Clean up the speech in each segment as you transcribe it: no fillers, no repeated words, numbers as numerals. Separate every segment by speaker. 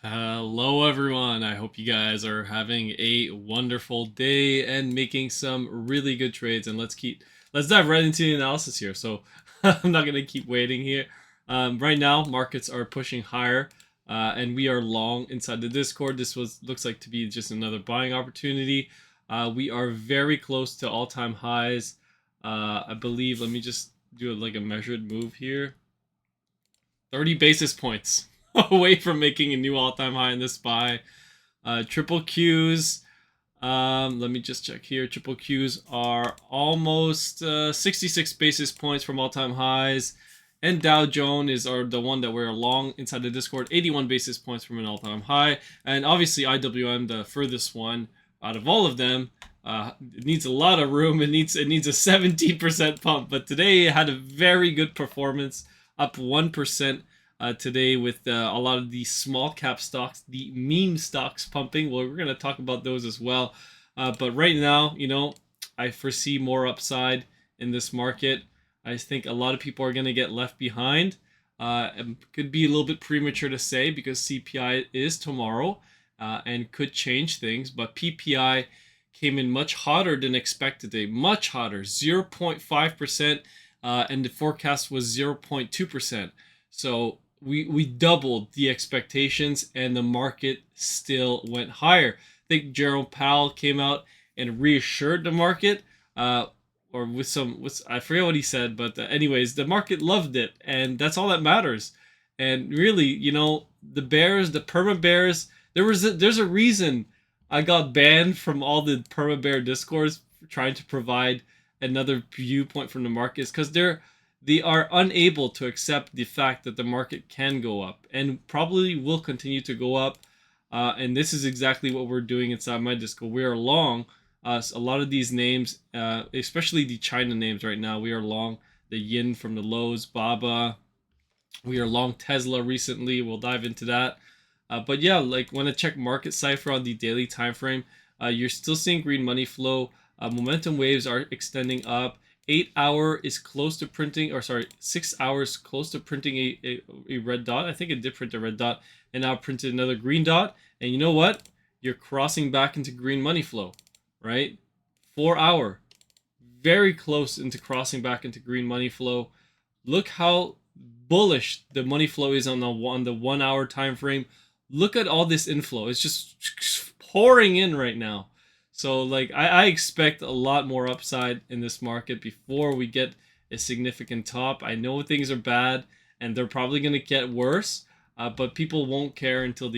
Speaker 1: Hello, everyone. I hope you guys are having a wonderful day and making some really good trades. And let's dive right into the analysis here. So I'm not gonna keep waiting here. Right now, markets are pushing higher, and we are long inside the Discord. This was looks like to be just another buying opportunity. We are very close to all-time highs. I believe. Let me just do like a measured move here. 30 basis points away from making a new all-time high in this buy. Triple Qs. Let me just check here. Triple Qs are almost 66 basis points from all-time highs. And Dow Jones are the one that we're long inside the Discord, 81 basis points from an all-time high. And obviously IWM, the furthest one out of all of them, it needs a lot of room. It needs a 17% pump. But today it had a very good performance, up 1% today with a lot of the small cap stocks, the meme stocks pumping. Well, we're going to talk about those as well. But right now, I foresee more upside in this market. I think a lot of people are going to get left behind. It could be a little bit premature to say because CPI is tomorrow and could change things. But PPI came in much hotter than expected today, much hotter, 0.5%, and the forecast was 0.2%. So we doubled the expectations and the market still went higher. I think Jerome Powell came out and reassured the market, or with I forget what he said, but anyways, the market loved it, and that's all that matters. And really, the bears, the perma bears, there's a reason I got banned from all the perma bear discords for trying to provide another viewpoint from the markets because they are unable to accept the fact that the market can go up and probably will continue to go up. And this is exactly what we're doing inside my Discord. We are long a lot of these names, especially the China names right now. We are long the yin from the lows, Baba. We are long Tesla recently. We'll dive into that. But yeah, like when I check market cipher on the daily time frame, you're still seeing green money flow. Momentum waves are extending up. 8 hour is close to printing, or sorry, 6 hours close to printing a red dot. I think it did print a red dot and now printed another green dot. And you know what? You're crossing back into green money flow, right? 4 hour, very close into crossing back into green money flow. Look how bullish the money flow is on the 1 hour time frame. Look at all this inflow. It's just pouring in right now. So like I expect a lot more upside in this market before we get a significant top. I know things are bad and they're probably going to get worse, but people won't care until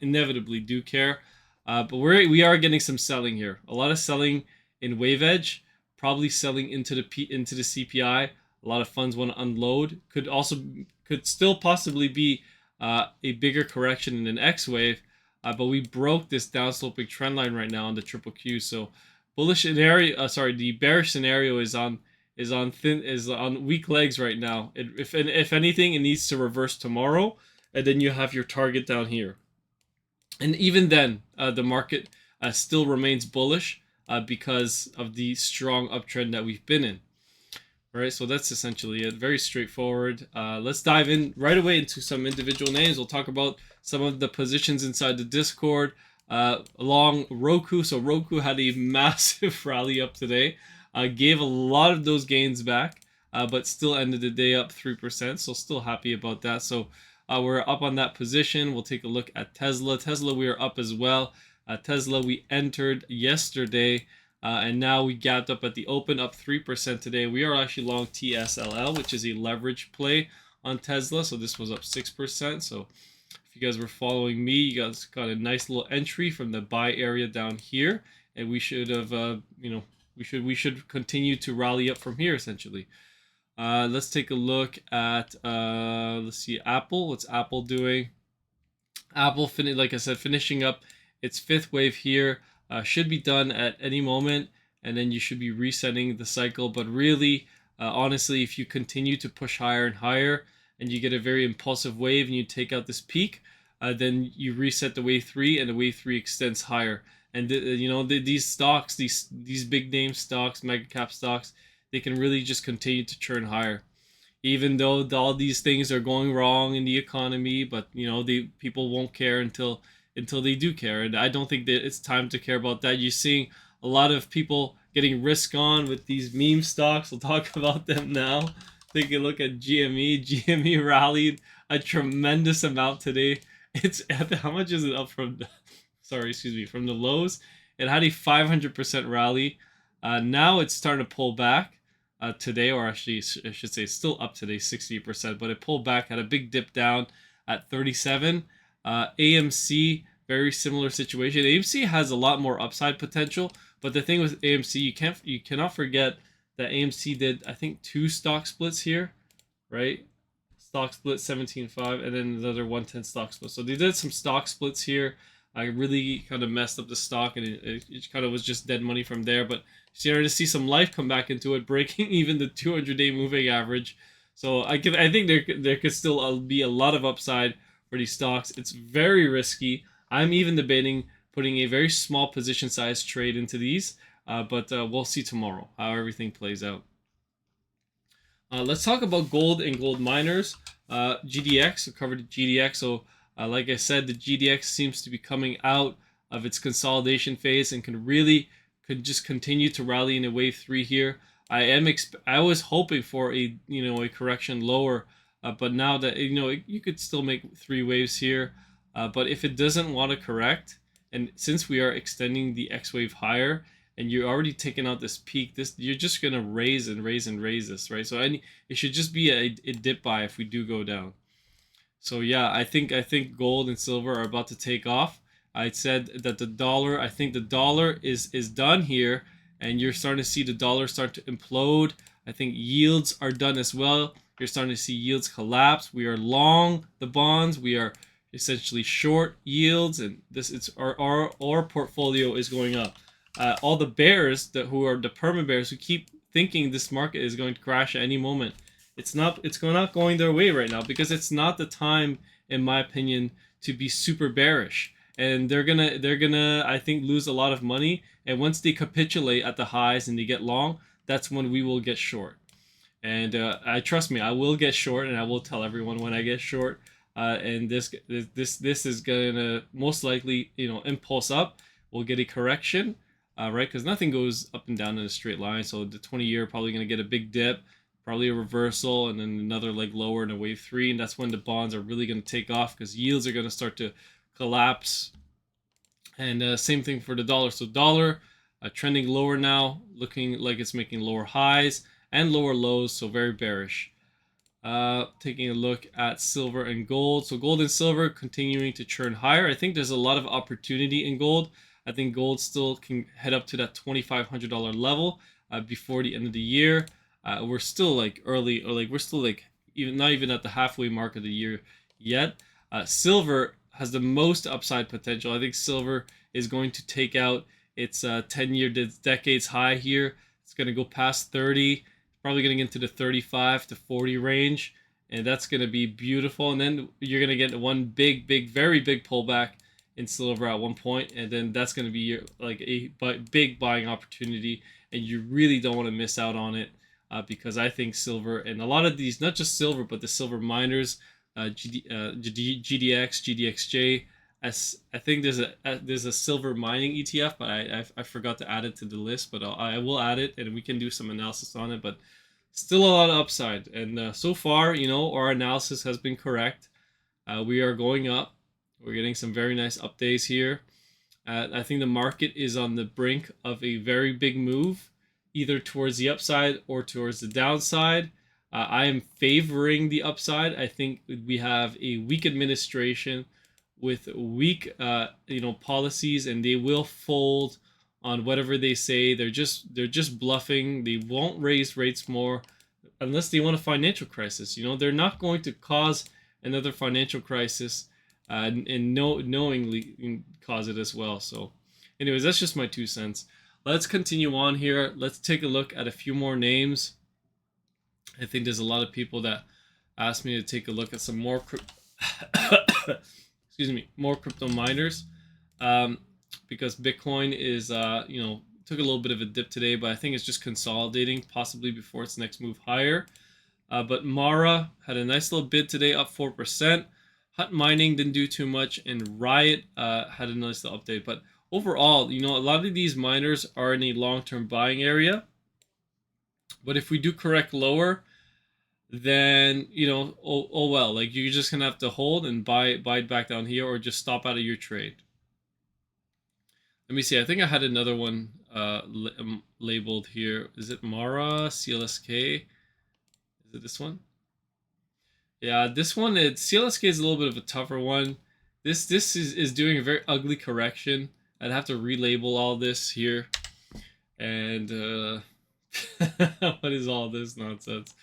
Speaker 1: inevitably do care. But we are getting some selling here. A lot of selling in wave edge, probably selling into the CPI. A lot of funds want to unload. Could still possibly be a bigger correction in an X wave. But we broke this downsloping trend line right now on the triple Q. So bullish scenario, the bearish scenario is on weak legs right now. If anything, it needs to reverse tomorrow, and then you have your target down here. And even then, the market still remains bullish because of the strong uptrend that we've been in. All right, so that's essentially it. Very straightforward. Let's dive in right away into some individual names. We'll talk about some of the positions inside the Discord along ROKU. So ROKU had a massive rally up today, gave a lot of those gains back, but still ended the day up 3%. So still happy about that. So we're up on that position. We'll take a look at Tesla. Tesla, we are up as well. Tesla, we entered yesterday. And now we gapped up at the open, up 3% today. We are actually long TSLA, which is a leverage play on Tesla. So this was up 6%. So if you guys were following me, you guys got a nice little entry from the buy area down here. And we should have, we should continue to rally up from here, essentially. Let's take a look at, let's see, Apple. What's Apple doing? Apple, like I said, finishing up its fifth wave here. Should be done at any moment, and then you should be resetting the cycle. But really, honestly, if you continue to push higher and higher, and you get a very impulsive wave, and you take out this peak, then you reset the wave 3, and the wave 3 extends higher. And these stocks, these big name stocks, mega cap stocks, they can really just continue to churn higher. even though all these things are going wrong in the economy, but you know, the people won't care until they do care. And I don't think that it's time to care about that. You're seeing a lot of people getting risk on with these meme stocks. We'll talk about them now. Take a look at GME. GME rallied a tremendous amount today. It's at how much is it up from? Sorry, excuse me, from the lows. It had a 500% rally. Now it's starting to pull back today, or actually, I should say, still up today, 60%. But it pulled back, had a big dip down at 37. AMC, very similar situation. AMC has a lot more upside potential, but the thing with AMC, you cannot forget that AMC did, I think, 2 stock splits here, right? Stock split 17.5, and then another 110 stock split. So they did some stock splits here. I really kind of messed up the stock, and it kind of was just dead money from there. But starting to see some life come back into it, breaking even the 200-day moving average. So I think there could still be a lot of upside for these stocks. It's very risky. I'm even debating putting a very small position size trade into these, but we'll see tomorrow how everything plays out. Let's talk about gold and gold miners. GDX, we covered GDX. So like I said, the GDX seems to be coming out of its consolidation phase and could just continue to rally in a wave 3 here. I was hoping for a correction lower, but now that you could still make 3 waves here. But if it doesn't want to correct, and since we are extending the X wave higher, and you're already taking out this peak, you're just gonna raise and raise and raise this, right? So it should just be a dip buy if we do go down. So yeah, I think gold and silver are about to take off. I said that I think the dollar is done here, and you're starting to see the dollar start to implode. I think yields are done as well. You're starting to see yields collapse. We are long the bonds. We are essentially short yields, and our portfolio is going up. All the bears who are the perma bears who keep thinking this market is going to crash at any moment, it's not going their way right now, because it's not the time, in my opinion, to be super bearish. And they're gonna I think lose a lot of money, and once they capitulate at the highs and they get long, that's when we will get short. And trust me, I will get short, and I will tell everyone when I get short. And this is gonna most likely impulse up. We'll get a correction, right? Because nothing goes up and down in a straight line. So the 20-year probably gonna get a big dip, probably a reversal, and then another leg lower in a wave 3, and that's when the bonds are really gonna take off, because yields are gonna start to collapse. And same thing for the dollar. So dollar trending lower now, looking like it's making lower highs and lower lows, so very bearish. Taking a look at silver and gold. So gold and silver continuing to churn higher. I think there's a lot of opportunity in gold. I think gold still can head up to that $2,500 level before the end of the year. We're still like early, or like we're still like not even at the halfway mark of the year yet. Silver has the most upside potential. I think silver is going to take out its 10-year decades high here. It's going to go past 30, probably getting into the 35 to 40 range, and that's going to be beautiful. And then you're going to get one very big pullback in silver at one point, and then that's going to be like a big buying opportunity, and you really don't want to miss out on it, because I think silver, and a lot of these, not just silver, but the silver miners, GDX, GDXJ. I think there's a silver mining ETF, but I forgot to add it to the list, but I will add it, and we can do some analysis on it. But still a lot of upside, and so far, our analysis has been correct. We are going up. We're getting some very nice up days here. I think the market is on the brink of a very big move, either towards the upside or towards the downside. I am favoring the upside. I think we have a weak administration with weak, policies, and they will fold on whatever they say. They're just bluffing. They won't raise rates more unless they want a financial crisis. They're not going to cause another financial crisis, and knowingly cause it as well. So, anyways, that's just my 2 cents. Let's continue on here. Let's take a look at a few more names. I think there's a lot of people that asked me to take a look at some more more crypto miners, because Bitcoin is took a little bit of a dip today, but I think it's just consolidating, possibly before its next move higher. But Mara had a nice little bid today, up 4%. Hut Mining didn't do too much, and Riot had a nice little update. But overall, a lot of these miners are in a long-term buying area. But if we do correct lower, then oh well. Like, you're just gonna have to hold and buy it back down here, or just stop out of your trade. Let me see. I think I had another one labeled here. Is it Mara CLSK? Is it this one? Yeah, this one, CLSK is a little bit of a tougher one. This is doing a very ugly correction. I'd have to relabel all this here. And what is all this nonsense?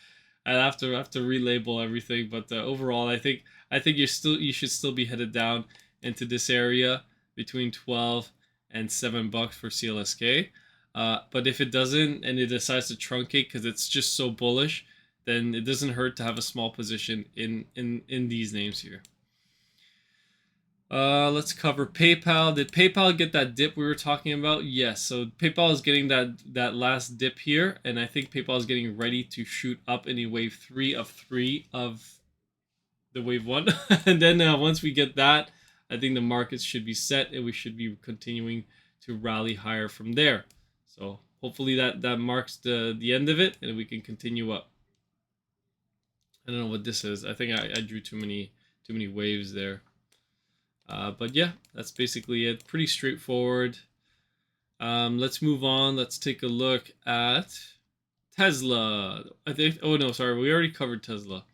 Speaker 1: I'd have to relabel everything. But overall, I think you should still be headed down into this area between 12 and $7 for CLSK. But if it doesn't, and it decides to truncate because it's just so bullish, then it doesn't hurt to have a small position in these names here. Let's cover PayPal. Did PayPal get that dip we were talking about? Yes. So PayPal is getting that last dip here, and I think PayPal is getting ready to shoot up in a wave 3 of the wave 1. And then once we get that, I think the markets should be set, and we should be continuing to rally higher from there. So hopefully that marks the end of it, and we can continue up. I don't know what this is. I think I drew too many waves there. But yeah, that's basically it. Pretty straightforward. Let's move on. Let's take a look at Tesla. I think. Oh no, sorry, we already covered Tesla.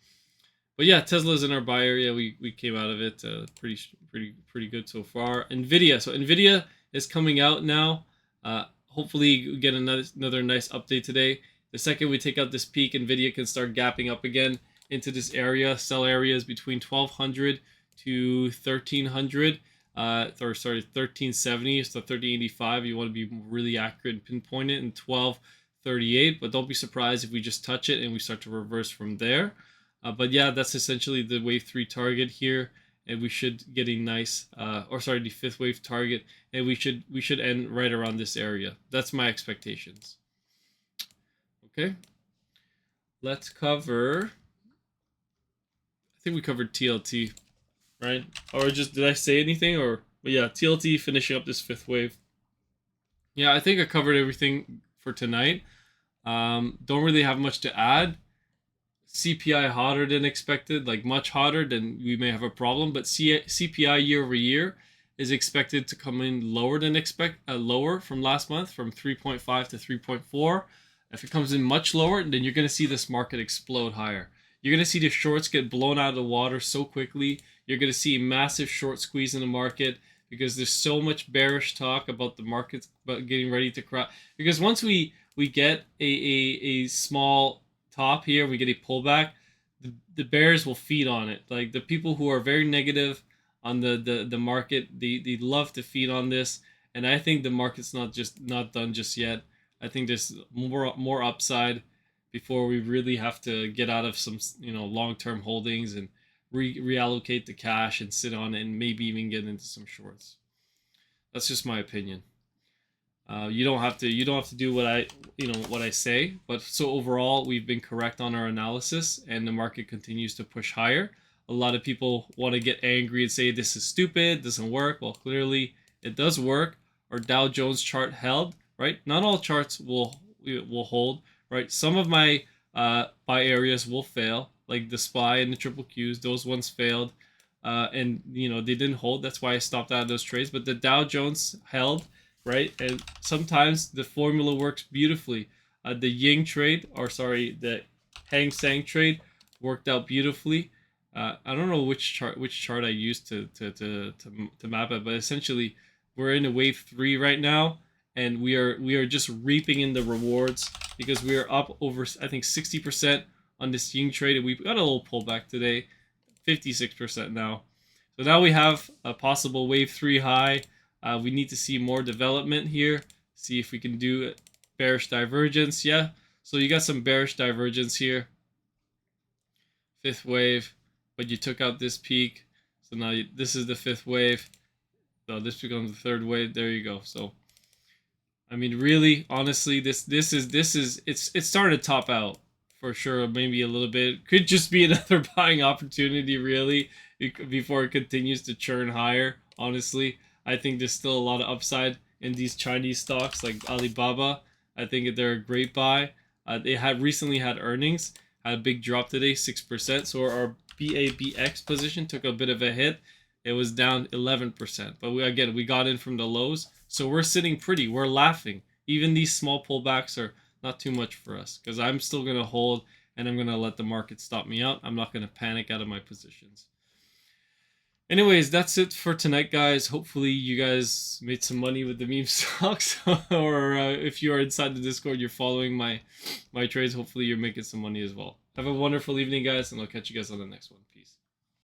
Speaker 1: But yeah, Tesla's in our buy area. We came out of it pretty good so far. NVDA. So NVIDIA is coming out now. Hopefully we get another nice update today. The second we take out this peak, NVIDIA can start gapping up again into this area. Sell areas between 1200 to 1300. Or sorry, 1370 to 1385. You want to be really accurate and pinpoint it in 1238. But don't be surprised if we just touch it and we start to reverse from there. But yeah, that's essentially the wave 3 target here, and we should get a nice, the 5th wave target, and we should end right around this area. That's my expectations. Okay, let's cover. I think we covered TLT, right? Or just did I say anything? But yeah, TLT finishing up this 5th wave. Yeah, I think I covered everything for tonight. Don't really have much to add. CPI hotter than expected, like much hotter than we may have a problem. But CPI year over year is expected to come in lower than lower from last month, from 3.5 to 3.4. If it comes in much lower, then you're going to see this market explode higher. You're going to see the shorts get blown out of the water so quickly. You're going to see a massive short squeeze in the market because there's so much bearish talk about the markets about getting ready to crash. Because once we get a small top here, we get a pullback, the bears will feed on it. Like the people who are very negative on the market, they love to feed on this. And I think the market's not done just yet. I think there's more upside before we really have to get out of some long-term holdings and reallocate the cash and sit on it and maybe even get into some shorts. That's just my opinion. You don't have to do what I say, but so overall we've been correct on our analysis, and the market continues to push higher. A lot of people want to get angry and say this is stupid, doesn't work. Well, clearly it does work. Our Dow Jones chart held, right? Not all charts will hold, right? Some of my buy areas will fail, like the SPY and the triple Qs. Those ones failed, and they didn't hold. That's why I stopped out of those trades. But the Dow Jones held, right? And sometimes the formula works beautifully. The the Hang Seng trade worked out beautifully. I don't know which chart I used to map it, but essentially we're in a wave 3 right now, and we are just reaping in the rewards because we are up over, I think, 60% on this Ying trade, and we got a little pullback today, 56% now. So now we have a possible wave 3 high. We need to see more development here. See if we can do bearish divergence. Yeah, so you got some bearish divergence here. 5th wave, but you took out this peak. So now this is the 5th wave. So this becomes the 3rd wave. There you go. So I mean, really, honestly, it's starting to top out for sure, maybe a little bit. Could just be another buying opportunity, really, before it continues to churn higher. Honestly, I think there's still a lot of upside in these Chinese stocks like Alibaba. I think they're a great buy. They had recently had earnings, had a big drop today, 6%. So our BABX position took a bit of a hit. It was down 11%. But we got in from the lows. So we're sitting pretty. We're laughing. Even these small pullbacks are not too much for us because I'm still going to hold and I'm going to let the market stop me out. I'm not going to panic out of my positions. Anyways, that's it for tonight, guys. Hopefully you guys made some money with the meme stocks, or if you are inside the Discord, you're following my trades. Hopefully you're making some money as well. Have a wonderful evening, guys, and I'll catch you guys on the next one. Peace.